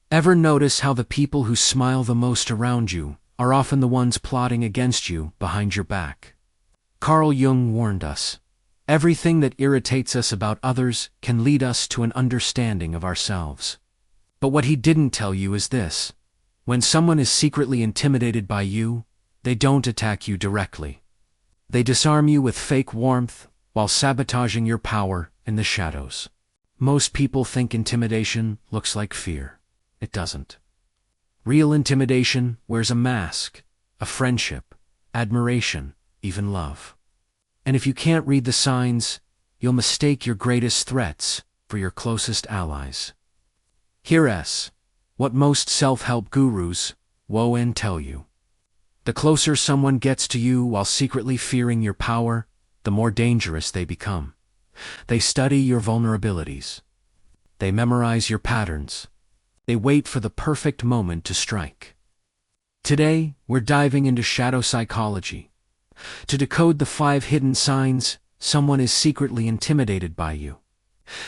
Ever notice how the people who smile the most around you are often the ones plotting against you behind your back? Carl Jung warned us, everything that irritates us about others can lead us to an understanding of ourselves. But what he didn't tell you is this: when someone is secretly intimidated by you, they don't attack you directly. They disarm you with fake warmth while sabotaging your power in the shadows. Most people think intimidation looks like fear. It doesn't. Real intimidation wears a mask, a friendship, admiration, even love. And if you can't read the signs, you'll mistake your greatest threats for your closest allies. Here's what most self-help gurus woe and tell you. The closer someone gets to you while secretly fearing your power, the more dangerous they become. They study your vulnerabilities. They memorize your patterns. They wait for the perfect moment to strike. Today, we're diving into shadow psychology. To decode the 5 hidden signs someone is secretly intimidated by you.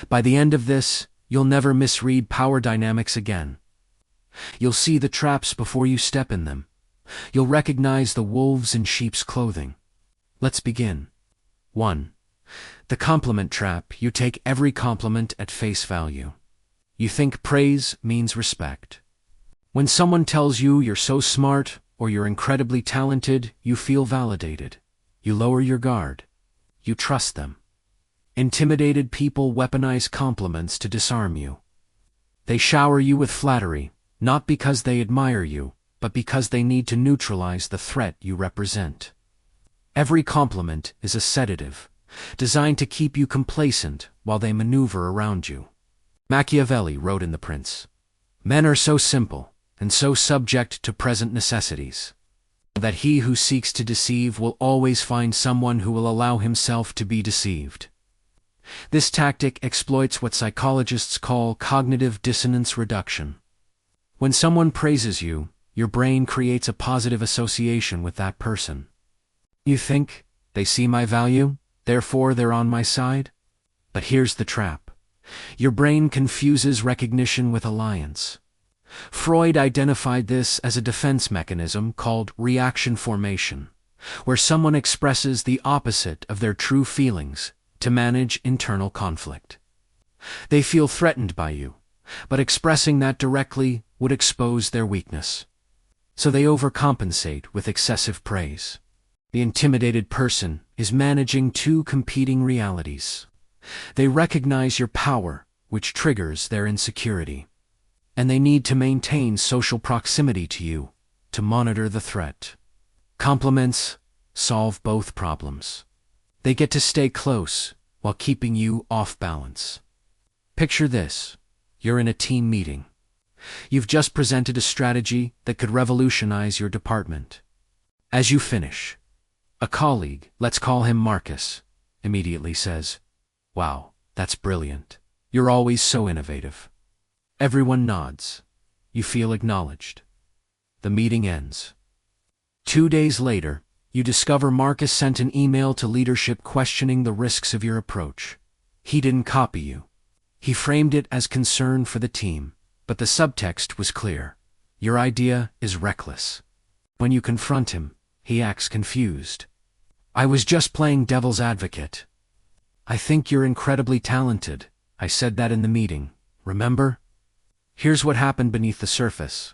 By the end of this, you'll never misread power dynamics again. You'll see the traps before you step in them. You'll recognize the wolves in sheep's clothing. Let's begin. 1. The compliment trap. You take every compliment at face value. You think praise means respect. When someone tells you you're so smart or you're incredibly talented, you feel validated. You lower your guard. You trust them. Intimidated people weaponize compliments to disarm you. They shower you with flattery, not because they admire you, but because they need to neutralize the threat you represent. Every compliment is a sedative, designed to keep you complacent while they maneuver around you. Machiavelli wrote in The Prince, "Men are so simple and so subject to present necessities, that he who seeks to deceive will always find someone who will allow himself to be deceived." This tactic exploits what psychologists call cognitive dissonance reduction. When someone praises you, your brain creates a positive association with that person. You think, they see my value, therefore they're on my side? But here's the trap. Your brain confuses recognition with alliance. Freud identified this as a defense mechanism called reaction formation, where someone expresses the opposite of their true feelings to manage internal conflict. They feel threatened by you, but expressing that directly would expose their weakness. So they overcompensate with excessive praise. The intimidated person is managing 2 competing realities. They recognize your power, which triggers their insecurity. And they need to maintain social proximity to you to monitor the threat. Compliments solve both problems. They get to stay close while keeping you off balance. Picture this. You're in a team meeting. You've just presented a strategy that could revolutionize your department. As you finish, a colleague, let's call him Marcus, immediately says, "Wow, that's brilliant. You're always so innovative." Everyone nods. You feel acknowledged. The meeting ends. 2 days later, you discover Marcus sent an email to leadership questioning the risks of your approach. He didn't copy you. He framed it as concern for the team, but the subtext was clear. Your idea is reckless. When you confront him, he acts confused. "I was just playing devil's advocate. I think you're incredibly talented. I said that in the meeting, remember?" Here's what happened beneath the surface.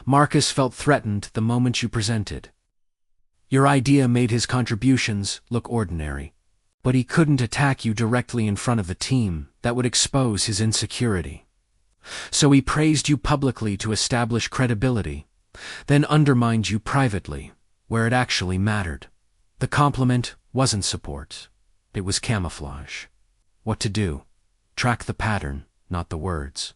Marcus felt threatened the moment you presented. Your idea made his contributions look ordinary, but he couldn't attack you directly in front of the team. That would expose his insecurity. So he praised you publicly to establish credibility, then undermined you privately, where it actually mattered. The compliment wasn't support. It was camouflage. What to do? Track the pattern, not the words.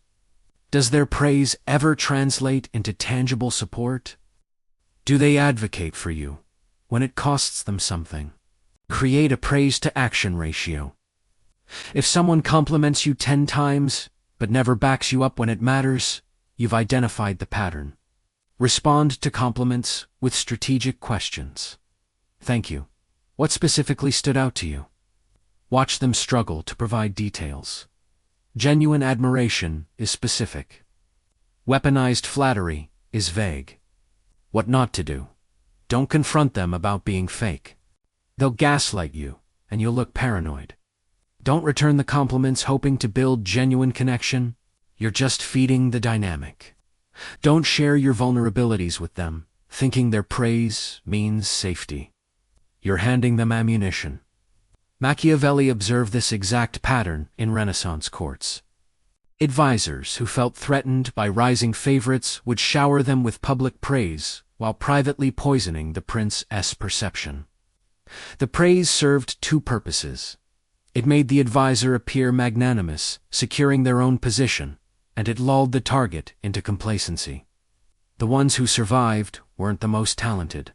Does their praise ever translate into tangible support? Do they advocate for you when it costs them something? Create a praise-to-action ratio. If someone compliments you 10 times, but never backs you up when it matters, you've identified the pattern. Respond to compliments with strategic questions. Thank you. What specifically stood out to you? Watch them struggle to provide details. Genuine admiration is specific. Weaponized flattery is vague. What not to do. Don't confront them about being fake. They'll gaslight you, and you'll look paranoid. Don't return the compliments hoping to build genuine connection. You're just feeding the dynamic. Don't share your vulnerabilities with them, thinking their praise means safety. You're handing them ammunition. Machiavelli observed this exact pattern in Renaissance courts. Advisors who felt threatened by rising favorites would shower them with public praise while privately poisoning the prince's perception. The praise served two purposes. It made the advisor appear magnanimous, securing their own position, and it lulled the target into complacency. The ones who survived weren't the most talented.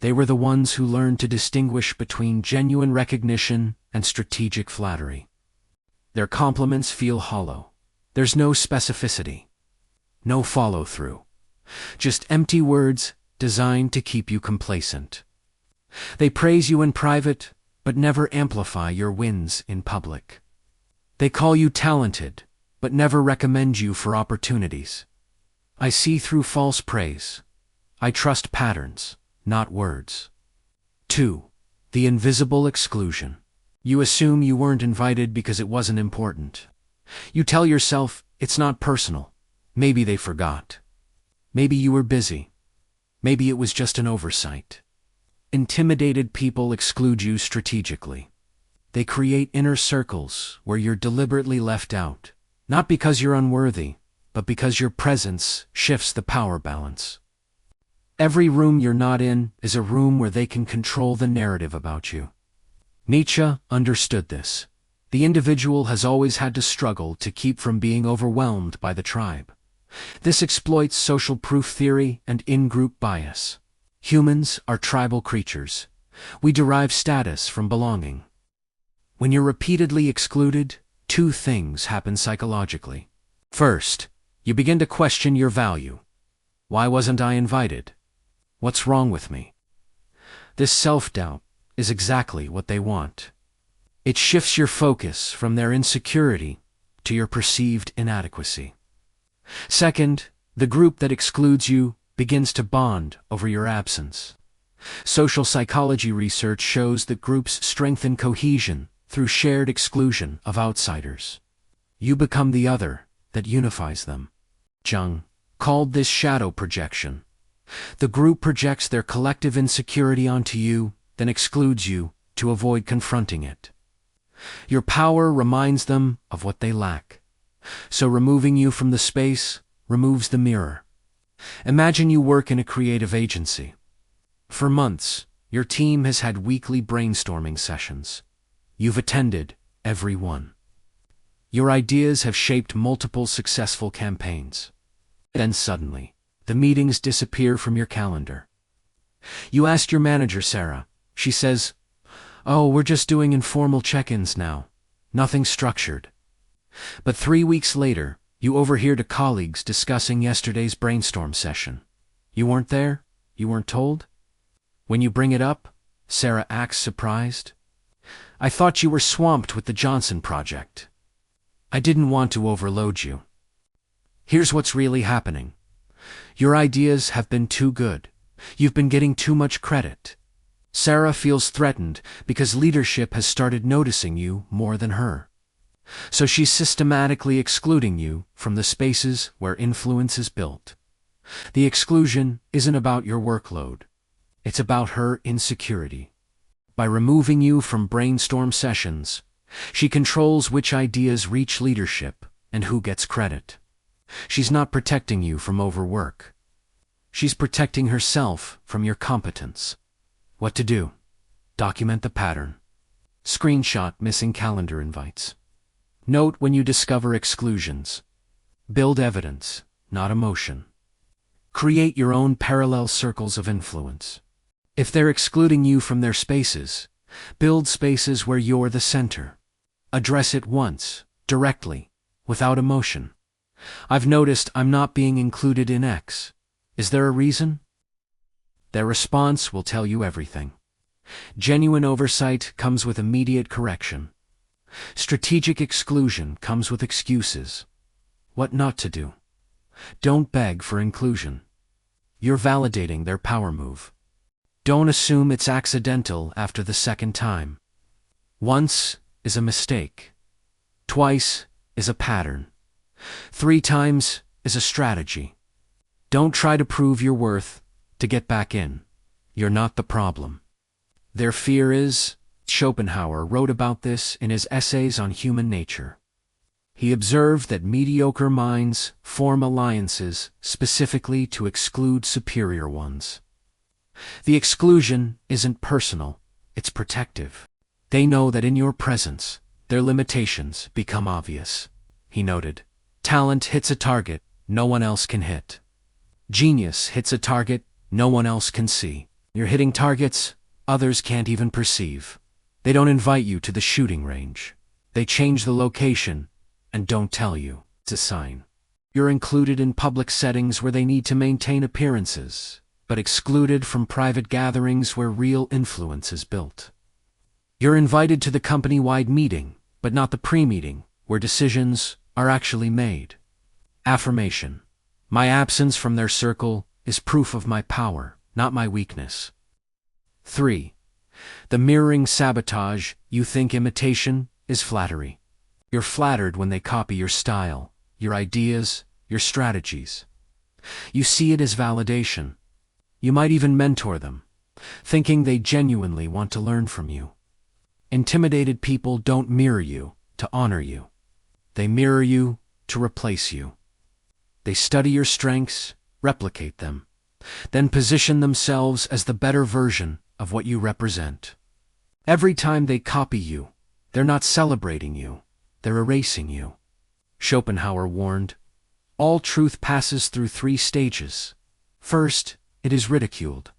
They were the ones who learned to distinguish between genuine recognition and strategic flattery. Their compliments feel hollow. There's no specificity, no follow-through, just empty words designed to keep you complacent. They praise you in private, but never amplify your wins in public. They call you talented, but never recommend you for opportunities. I see through false praise. I trust patterns, not words. 2. The invisible exclusion. You assume you weren't invited because it wasn't important. You tell yourself it's not personal. Maybe they forgot. Maybe you were busy. Maybe it was just an oversight. Intimidated people exclude you strategically. They create inner circles where you're deliberately left out, not because you're unworthy, but because your presence shifts the power balance. Every room you're not in is a room where they can control the narrative about you. Nietzsche understood this. The individual has always had to struggle to keep from being overwhelmed by the tribe. This exploits social proof theory and in-group bias. Humans are tribal creatures. We derive status from belonging. When you're repeatedly excluded, two things happen psychologically. First, you begin to question your value. Why wasn't I invited? What's wrong with me? This self-doubt is exactly what they want. It shifts your focus from their insecurity to your perceived inadequacy. Second, the group that excludes you begins to bond over your absence. Social psychology research shows that groups strengthen cohesion through shared exclusion of outsiders. You become the other that unifies them. Jung called this shadow projection. The group projects their collective insecurity onto you, then excludes you to avoid confronting it. Your power reminds them of what they lack. So removing you from the space removes the mirror. Imagine you work in a creative agency. For months, your team has had weekly brainstorming sessions. You've attended every one. Your ideas have shaped multiple successful campaigns. Then suddenly, the meetings disappear from your calendar. You ask your manager, Sarah. She says, "Oh, we're just doing informal check-ins now. Nothing structured." But 3 weeks later, you overhear the colleagues discussing yesterday's brainstorm session. You weren't there? You weren't told? When you bring it up, Sarah acts surprised. "I thought you were swamped with the Johnson project. I didn't want to overload you." Here's what's really happening. Your ideas have been too good. You've been getting too much credit. Sarah feels threatened because leadership has started noticing you more than her. So she's systematically excluding you from the spaces where influence is built. The exclusion isn't about your workload. It's about her insecurity. By removing you from brainstorm sessions, she controls which ideas reach leadership and who gets credit. She's not protecting you from overwork. She's protecting herself from your competence. What to do? Document the pattern. Screenshot missing calendar invites. Note when you discover exclusions. Build evidence, not emotion. Create your own parallel circles of influence. If they're excluding you from their spaces, build spaces where you're the center. Address it once, directly, without emotion. "I've noticed I'm not being included in X. Is there a reason?" Their response will tell you everything. Genuine oversight comes with immediate correction. Strategic exclusion comes with excuses. What not to do. Don't beg for inclusion. You're validating their power move. Don't assume it's accidental after the second time. Once is a mistake. Twice is a pattern. 3 times is a strategy. Don't try to prove your worth to get back in. You're not the problem. Their fear is, Schopenhauer wrote about this in his essays on human nature. He observed that mediocre minds form alliances specifically to exclude superior ones. The exclusion isn't personal, it's protective. They know that in your presence, their limitations become obvious. He noted, talent hits a target no one else can hit. Genius hits a target no one else can see. You're hitting targets others can't even perceive. They don't invite you to the shooting range. They change the location and don't tell you. It's a sign. You're included in public settings where they need to maintain appearances, but excluded from private gatherings where real influence is built. You're invited to the company-wide meeting, but not the pre-meeting, where decisions are actually made. Affirmation. My absence from their circle is proof of my power, not my weakness. 3. The mirroring sabotage. You think imitation is flattery. You're flattered when they copy your style, your ideas, your strategies. You see it as validation. You might even mentor them, thinking they genuinely want to learn from you. Intimidated people don't mirror you to honor you. They mirror you to replace you. They study your strengths, replicate them, then position themselves as the better version of what you represent. Every time they copy you, they're not celebrating you, they're erasing you. Schopenhauer warned, all truth passes through 3 stages. First, it is ridiculed.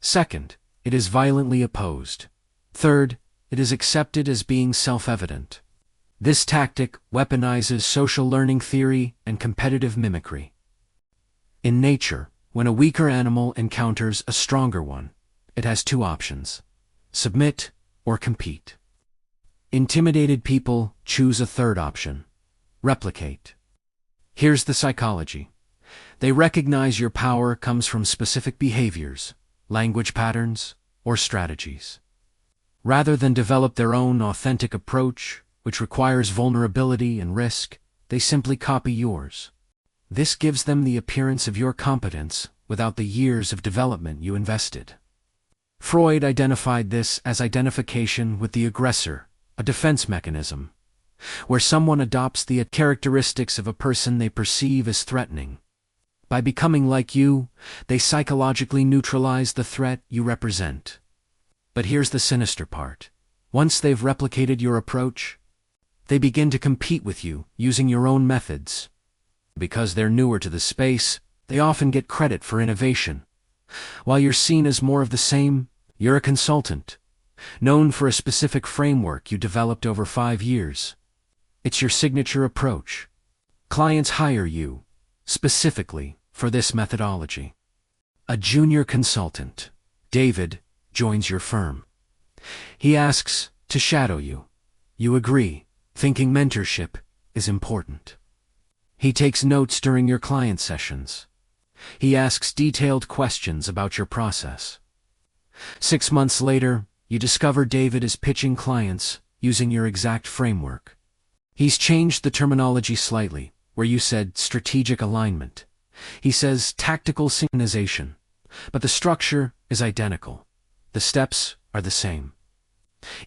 Second, it is violently opposed. Third, it is accepted as being self-evident. This tactic weaponizes social learning theory and competitive mimicry. In nature, when a weaker animal encounters a stronger one, it has 2 options: submit or compete. Intimidated people choose a third option: replicate. Here's the psychology. They recognize your power comes from specific behaviors, language patterns, or strategies. Rather than develop their own authentic approach, which requires vulnerability and risk, they simply copy yours. This gives them the appearance of your competence without the years of development you invested. Freud identified this as identification with the aggressor, a defense mechanism, where someone adopts the characteristics of a person they perceive as threatening. By becoming like you, they psychologically neutralize the threat you represent. But here's the sinister part. Once they've replicated your approach, they begin to compete with you using your own methods. Because they're newer to the space, they often get credit for innovation. While you're seen as more of the same, you're a consultant, known for a specific framework you developed over 5 years. It's your signature approach. Clients hire you, specifically, for this methodology. A junior consultant, David, joins your firm. He asks to shadow you. You agree, thinking mentorship is important. He takes notes during your client sessions. He asks detailed questions about your process. 6 months later, you discover David is pitching clients using your exact framework. He's changed the terminology slightly, where you said strategic alignment. He says tactical synchronization, but the structure is identical. The steps are the same.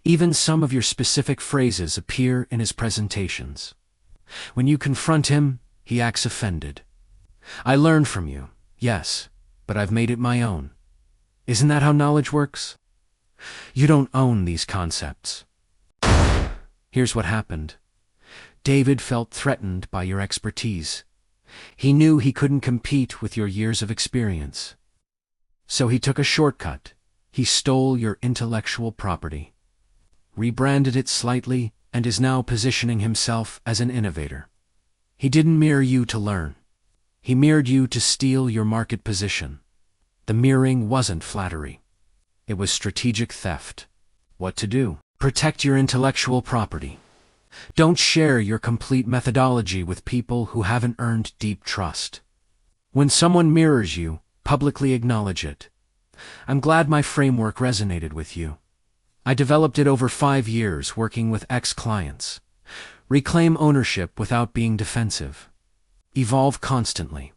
Even some of your specific phrases appear in his presentations. When you confront him, he acts offended. I learned from you, yes, but I've made it my own. Isn't that how knowledge works? You don't own these concepts. Here's what happened. David felt threatened by your expertise. He knew he couldn't compete with your years of experience. So he took a shortcut. He stole your intellectual property, rebranded it slightly, and is now positioning himself as an innovator. He didn't mirror you to learn. He mirrored you to steal your market position. The mirroring wasn't flattery. It was strategic theft. What to do? Protect your intellectual property. Don't share your complete methodology with people who haven't earned deep trust. When someone mirrors you, publicly acknowledge it. I'm glad my framework resonated with you. I developed it over 5 years working with ex-clients. Reclaim ownership without being defensive. Evolve constantly.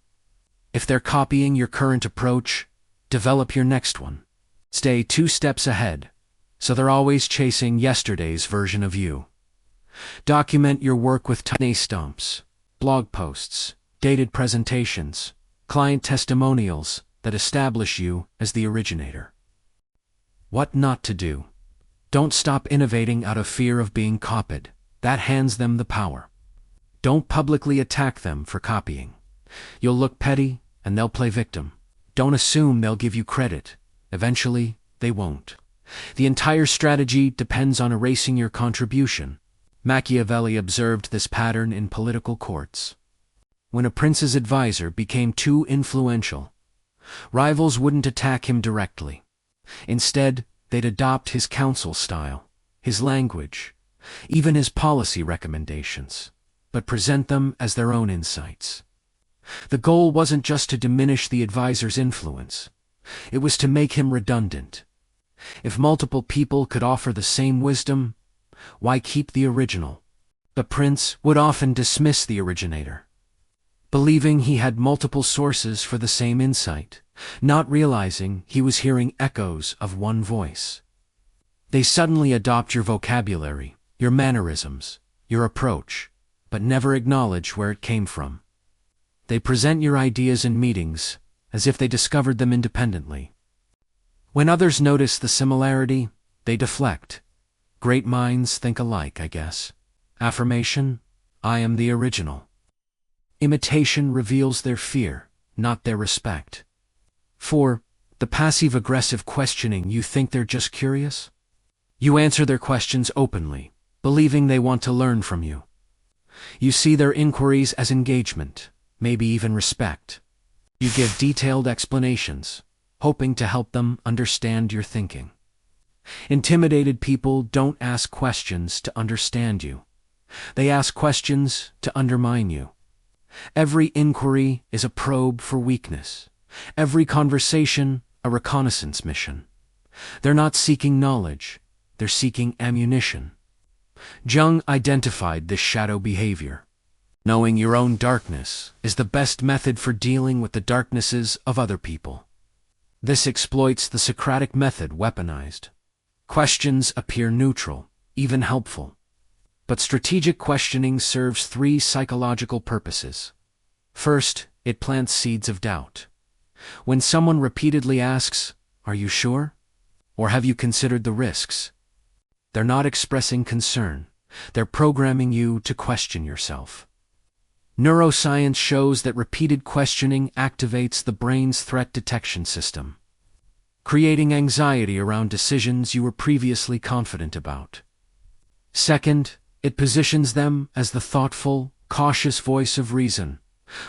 If they're copying your current approach, develop your next one. Stay 2 steps ahead, so they're always chasing yesterday's version of you. Document your work with tiny stumps, blog posts, dated presentations, client testimonials that establish you as the originator. What not to do. Don't stop innovating out of fear of being copied. That hands them the power. Don't publicly attack them for copying. You'll look petty, and they'll play victim. Don't assume they'll give you credit. Eventually, they won't. The entire strategy depends on erasing your contribution. Machiavelli observed this pattern in political courts. When a prince's advisor became too influential, rivals wouldn't attack him directly. Instead, they'd adopt his counsel style, his language, even his policy recommendations, but present them as their own insights. The goal wasn't just to diminish the advisor's influence. It was to make him redundant. If multiple people could offer the same wisdom, why keep the original? The prince would often dismiss the originator, believing he had multiple sources for the same insight, not realizing he was hearing echoes of one voice. They suddenly adopt your vocabulary, your mannerisms, your approach, but never acknowledge where it came from. They present your ideas in meetings as if they discovered them independently. When others notice the similarity, they deflect. Great minds think alike, I guess. Affirmation: I am the original. Imitation reveals their fear, not their respect. 4. The passive-aggressive questioning. You think they're just curious? You answer their questions openly, believing they want to learn from you. You see their inquiries as engagement, maybe even respect. You give detailed explanations, hoping to help them understand your thinking. Intimidated people don't ask questions to understand you. They ask questions to undermine you. Every inquiry is a probe for weakness. Every conversation, a reconnaissance mission. They're not seeking knowledge, they're seeking ammunition. Jung identified this shadow behavior. Knowing your own darkness is the best method for dealing with the darknesses of other people. This exploits the Socratic method weaponized. Questions appear neutral, even helpful. But strategic questioning serves 3 psychological purposes. First, it plants seeds of doubt. When someone repeatedly asks, "Are you sure?" or "Have you considered the risks?" they're not expressing concern. They're programming you to question yourself. Neuroscience shows that repeated questioning activates the brain's threat detection system, creating anxiety around decisions you were previously confident about. Second, it positions them as the thoughtful, cautious voice of reason,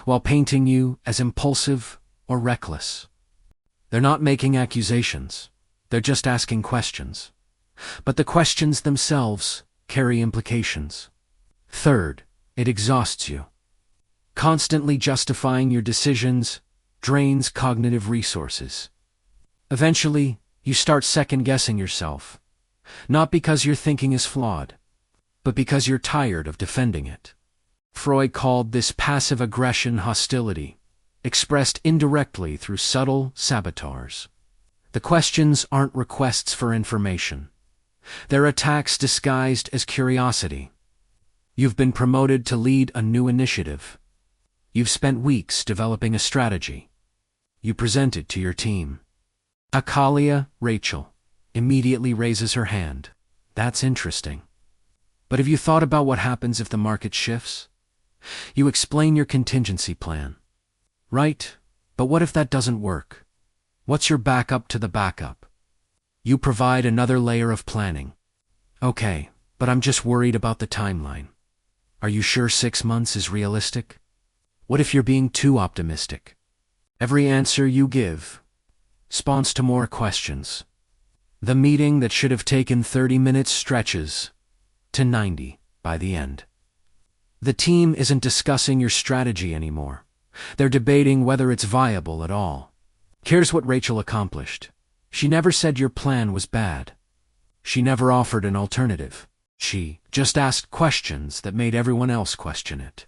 while painting you as impulsive or reckless. They're not making accusations, they're just asking questions. But the questions themselves carry implications. Third, it exhausts you. Constantly justifying your decisions drains cognitive resources. Eventually, you start second-guessing yourself, not because your thinking is flawed, but because you're tired of defending it. Freud called this passive aggression hostility, expressed indirectly through subtle sabotage. The questions aren't requests for information. They're attacks disguised as curiosity. You've been promoted to lead a new initiative. You've spent weeks developing a strategy. You present it to your team. Akalia, Rachel, immediately raises her hand. That's interesting. But have you thought about what happens if the market shifts? You explain your contingency plan. Right, but what if that doesn't work? What's your backup to the backup? You provide another layer of planning. Okay, but I'm just worried about the timeline. Are you sure 6 months is realistic? What if you're being too optimistic? Every answer you give spawns to more questions. The meeting that should have taken 30 minutes stretches to 90. by the end. The team isn't discussing your strategy anymore. They're debating whether it's viable at all. Here's what Rachel accomplished. She never said your plan was bad. She never offered an alternative. She just asked questions that made everyone else question it.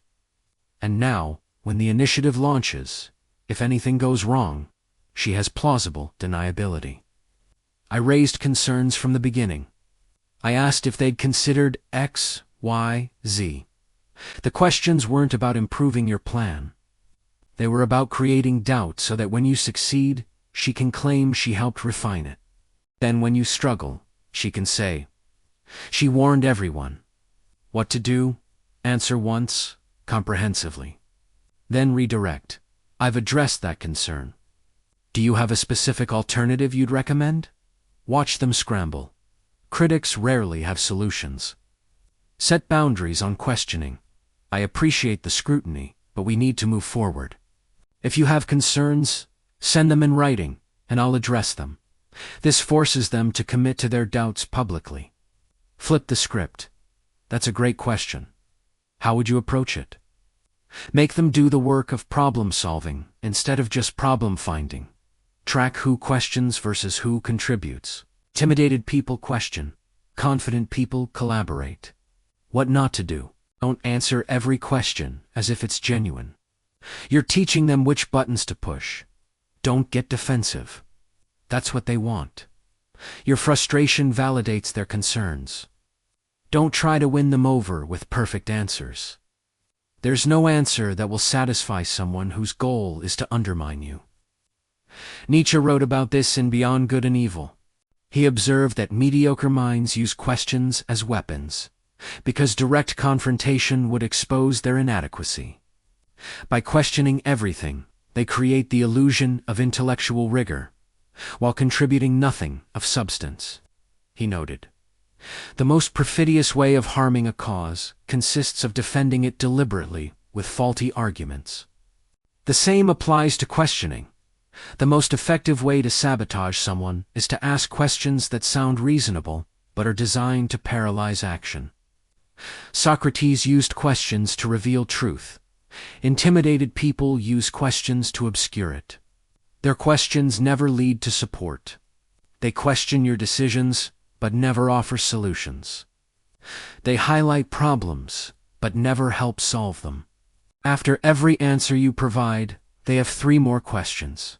And now, when the initiative launches, if anything goes wrong, she has plausible deniability. I raised concerns from the beginning. I asked if they'd considered X, Y, Z. The questions weren't about improving your plan. They were about creating doubt so that when you succeed, she can claim she helped refine it. Then when you struggle, she can say, "She warned everyone." What to do? Answer once, comprehensively. Then redirect. "I've addressed that concern. Do you have a specific alternative you'd recommend?" Watch them scramble. Critics rarely have solutions. Set boundaries on questioning. "I appreciate the scrutiny, but we need to move forward. If you have concerns, send them in writing, and I'll address them." This forces them to commit to their doubts publicly. Flip the script. "That's a great question. How would you approach it?" Make them do the work of problem solving instead of just problem finding. Track who questions versus who contributes. Intimidated people question. Confident people collaborate. What not to do. Don't answer every question as if it's genuine. You're teaching them which buttons to push. Don't get defensive. That's what they want. Your frustration validates their concerns. Don't try to win them over with perfect answers. There's no answer that will satisfy someone whose goal is to undermine you. Nietzsche wrote about this in Beyond Good and Evil. He observed that mediocre minds use questions as weapons, because direct confrontation would expose their inadequacy. By questioning everything, they create the illusion of intellectual rigor, while contributing nothing of substance. He noted, "The most perfidious way of harming a cause consists of defending it deliberately with faulty arguments." The same applies to questioning. The most effective way to sabotage someone is to ask questions that sound reasonable but are designed to paralyze action. Socrates used questions to reveal truth. Intimidated people use questions to obscure it. Their questions never lead to support. They question your decisions, but never offer solutions. They highlight problems, but never help solve them. After every answer you provide, they have 3 more questions.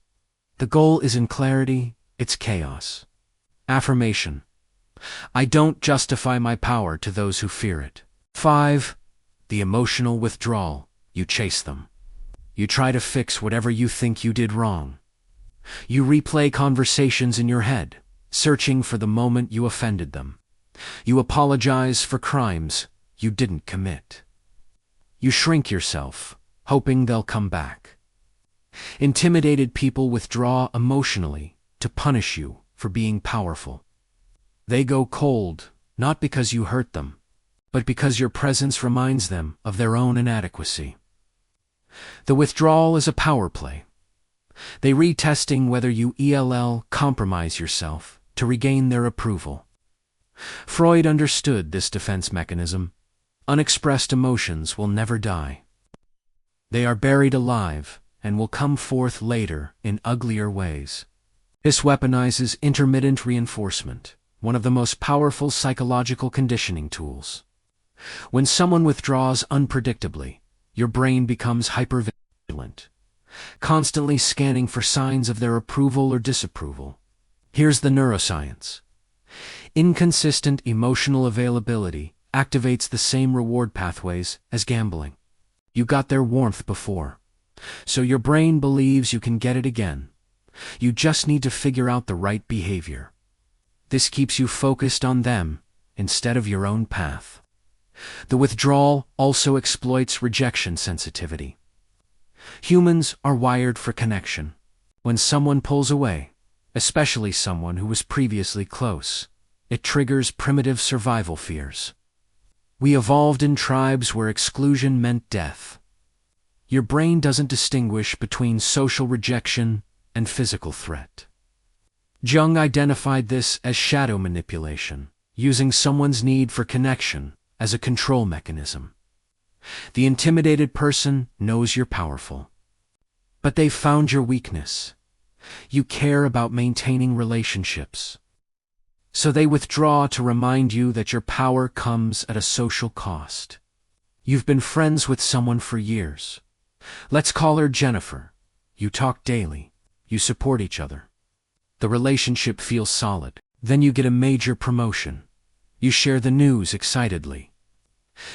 The goal isn't clarity, it's chaos. Affirmation. I don't justify my power to those who fear it. 5. The emotional withdrawal. You chase them. You try to fix whatever you think you did wrong. You replay conversations in your head, searching for the moment you offended them. You apologize for crimes you didn't commit. You shrink yourself, hoping they'll come back. Intimidated people withdraw emotionally to punish you for being powerful. They go cold, not because you hurt them, but because your presence reminds them of their own inadequacy. The withdrawal is a power play. They retesting whether you compromise yourself to regain their approval. Freud understood this defense mechanism. Unexpressed emotions will never die. They are buried alive and will come forth later in uglier ways. This weaponizes intermittent reinforcement, one of the most powerful psychological conditioning tools. When someone withdraws unpredictably, your brain becomes hypervigilant, constantly scanning for signs of their approval or disapproval. Here's the neuroscience. Inconsistent emotional availability activates the same reward pathways as gambling. You got their warmth before, so your brain believes you can get it again. You just need to figure out the right behavior. This keeps you focused on them instead of your own path. The withdrawal also exploits rejection sensitivity. Humans are wired for connection. When someone pulls away, especially someone who was previously close, it triggers primitive survival fears. We evolved in tribes where exclusion meant death. Your brain doesn't distinguish between social rejection and physical threat. Jung identified this as shadow manipulation, using someone's need for connection as a control mechanism. The intimidated person knows you're powerful, but they've found your weakness. You care about maintaining relationships. So they withdraw to remind you that your power comes at a social cost. You've been friends with someone for years. Let's call her Jennifer. You talk daily. You support each other. The relationship feels solid. Then you get a major promotion. You share the news excitedly.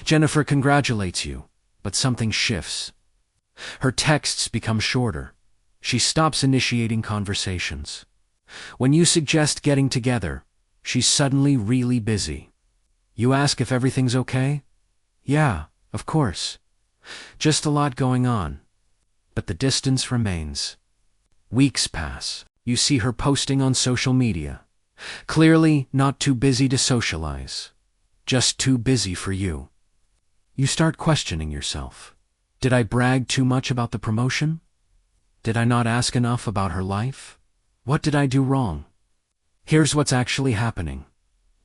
Jennifer congratulates you, but something shifts. Her texts become shorter. She stops initiating conversations. When you suggest getting together, she's suddenly really busy. You ask if everything's okay? Yeah, of course. Just a lot going on. But the distance remains. Weeks pass. You see her posting on social media. Clearly not too busy to socialize. Just too busy for you. You start questioning yourself. Did I brag too much about the promotion? Did I not ask enough about her life? What did I do wrong? Here's what's actually happening.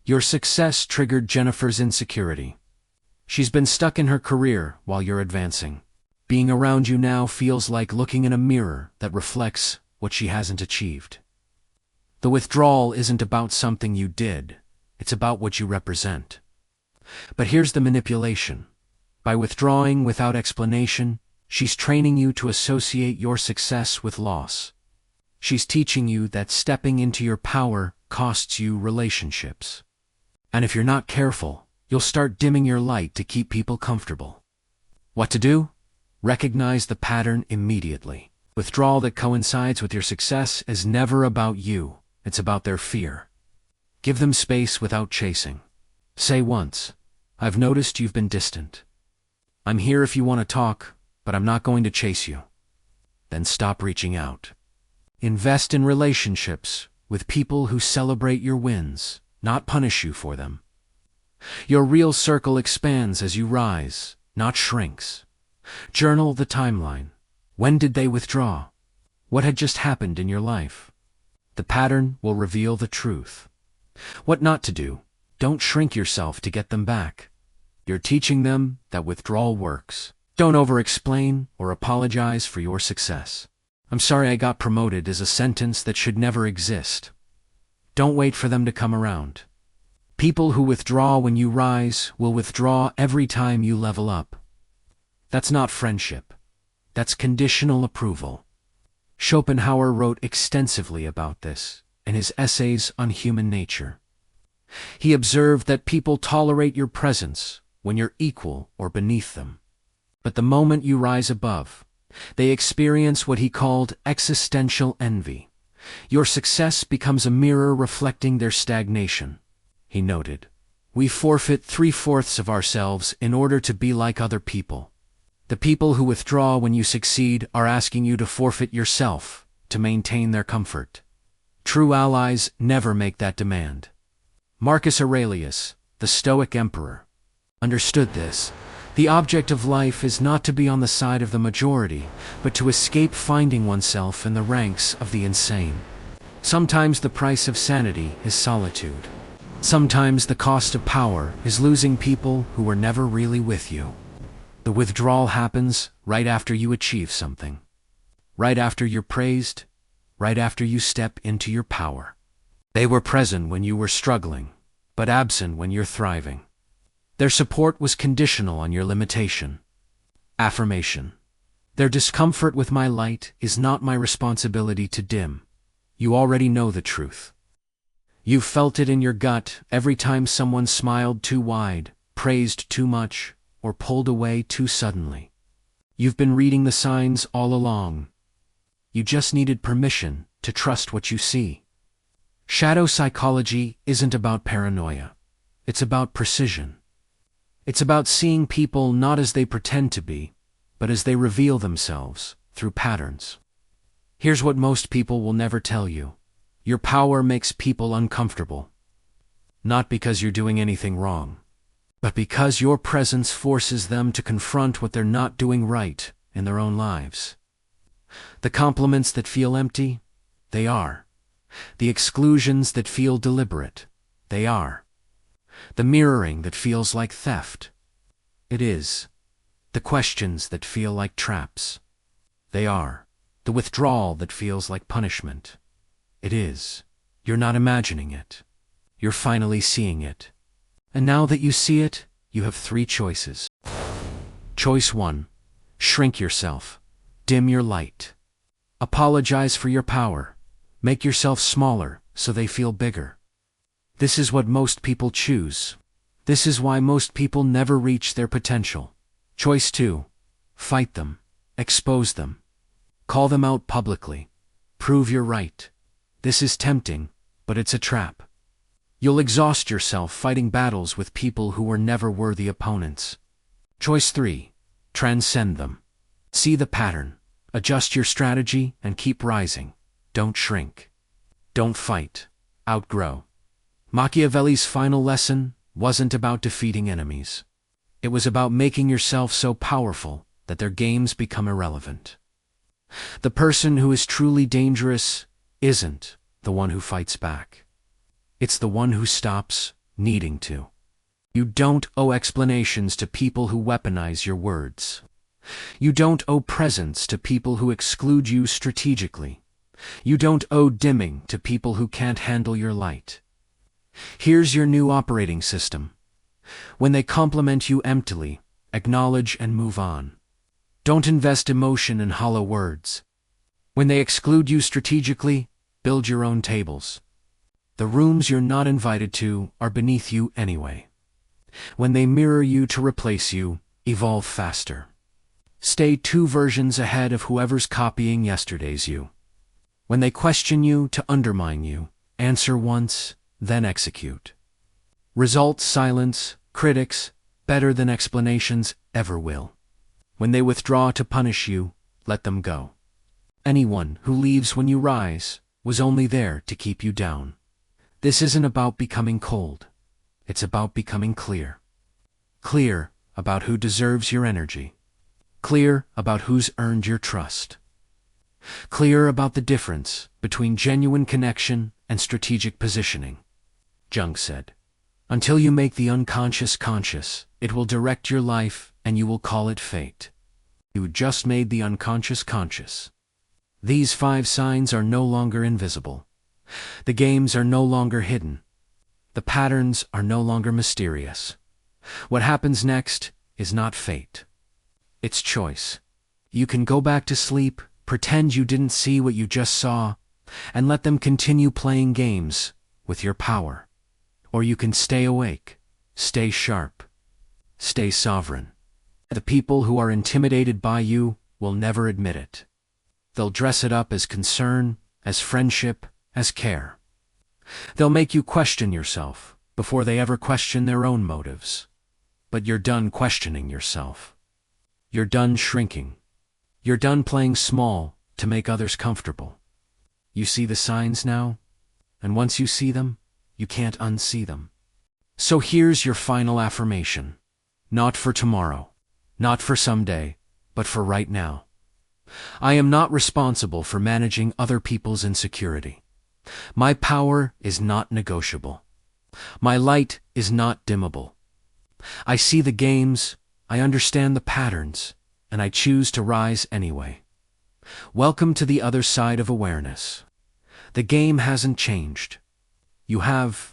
Your success triggered Jennifer's insecurity. She's been stuck in her career while you're advancing. Being around you now feels like looking in a mirror that reflects what she hasn't achieved. The withdrawal isn't about something you did, it's about what you represent. But here's the manipulation. By withdrawing without explanation, she's training you to associate your success with loss. She's teaching you that stepping into your power costs you relationships. And if you're not careful, you'll start dimming your light to keep people comfortable. What to do? Recognize the pattern immediately. Withdrawal that coincides with your success is never about you, it's about their fear. Give them space without chasing. Say once, I've noticed you've been distant. I'm here if you want to talk, but I'm not going to chase you. Then stop reaching out. Invest in relationships with people who celebrate your wins, not punish you for them. Your real circle expands as you rise, not shrinks. Journal the timeline. When did they withdraw? What had just happened in your life? The pattern will reveal the truth. What not to do. Don't shrink yourself to get them back. You're teaching them that withdrawal works. Don't over-explain or apologize for your success. I'm sorry I got promoted is a sentence that should never exist. Don't wait for them to come around. People who withdraw when you rise will withdraw every time you level up. That's not friendship. That's conditional approval. Schopenhauer wrote extensively about this in his essays on human nature. He observed that people tolerate your presence when you're equal or beneath them. But the moment you rise above, they experience what he called existential envy. Your success becomes a mirror reflecting their stagnation. He noted, we forfeit 3/4 of ourselves in order to be like other people. The people who withdraw when you succeed are asking you to forfeit yourself to maintain their comfort. True allies never make that demand. Marcus Aurelius, the Stoic emperor, understood this. The object of life is not to be on the side of the majority, but to escape finding oneself in the ranks of the insane. Sometimes the price of sanity is solitude. Sometimes the cost of power is losing people who were never really with you. The withdrawal happens right after you achieve something. Right after you're praised, right after you step into your power. They were present when you were struggling, but absent when you're thriving. Their support was conditional on your limitation. Affirmation. Their discomfort with my light is not my responsibility to dim. You already know the truth. You've felt it in your gut every time someone smiled too wide, praised too much, or pulled away too suddenly. You've been reading the signs all along. You just needed permission to trust what you see. Shadow psychology isn't about paranoia. It's about precision. It's about seeing people not as they pretend to be, but as they reveal themselves through patterns. Here's what most people will never tell you. Your power makes people uncomfortable. Not because you're doing anything wrong, but because your presence forces them to confront what they're not doing right in their own lives. The compliments that feel empty, they are. The exclusions that feel deliberate, they are. The mirroring that feels like theft. It is. The questions that feel like traps. They are. The withdrawal that feels like punishment. It is. You're not imagining it. You're finally seeing it. And now that you see it, you have 3 choices. Choice 1. Shrink yourself. Dim your light. Apologize for your power. Make yourself smaller so they feel bigger. This is what most people choose. This is why most people never reach their potential. Choice 2. Fight them. Expose them. Call them out publicly. Prove you're right. This is tempting, but it's a trap. You'll exhaust yourself fighting battles with people who were never worthy opponents. Choice 3. Transcend them. See the pattern. Adjust your strategy and keep rising. Don't shrink. Don't fight. Outgrow. Machiavelli's final lesson wasn't about defeating enemies. It was about making yourself so powerful that their games become irrelevant. The person who is truly dangerous isn't the one who fights back. It's the one who stops needing to. You don't owe explanations to people who weaponize your words. You don't owe presence to people who exclude you strategically. You don't owe dimming to people who can't handle your light. Here's your new operating system. When they compliment you emptily, acknowledge and move on. Don't invest emotion in hollow words. When they exclude you strategically, build your own tables. The rooms you're not invited to are beneath you anyway. When they mirror you to replace you, evolve faster. Stay 2 versions ahead of whoever's copying yesterday's you. When they question you to undermine you, answer once, then execute. Results silence, critics, better than explanations ever will. When they withdraw to punish you, let them go. Anyone who leaves when you rise was only there to keep you down. This isn't about becoming cold. It's about becoming clear. Clear about who deserves your energy. Clear about who's earned your trust. Clear about the difference between genuine connection and strategic positioning. Jung said, "Until you make the unconscious conscious, it will direct your life and you will call it fate." You just made the unconscious conscious. These 5 signs are no longer invisible. The games are no longer hidden. The patterns are no longer mysterious. What happens next is not fate. It's choice. You can go back to sleep, pretend you didn't see what you just saw, and let them continue playing games with your power. Or you can stay awake, stay sharp, stay sovereign. The people who are intimidated by you will never admit it. They'll dress it up as concern, as friendship, as care. They'll make you question yourself before they ever question their own motives. But you're done questioning yourself. You're done shrinking. You're done playing small to make others comfortable. You see the signs now? And once you see them, you can't unsee them. So here's your final affirmation. Not for tomorrow, not for someday, but for right now. I am not responsible for managing other people's insecurity. My power is not negotiable. My light is not dimmable. I see the games, I understand the patterns, and I choose to rise anyway. Welcome to the other side of awareness. The game hasn't changed. You have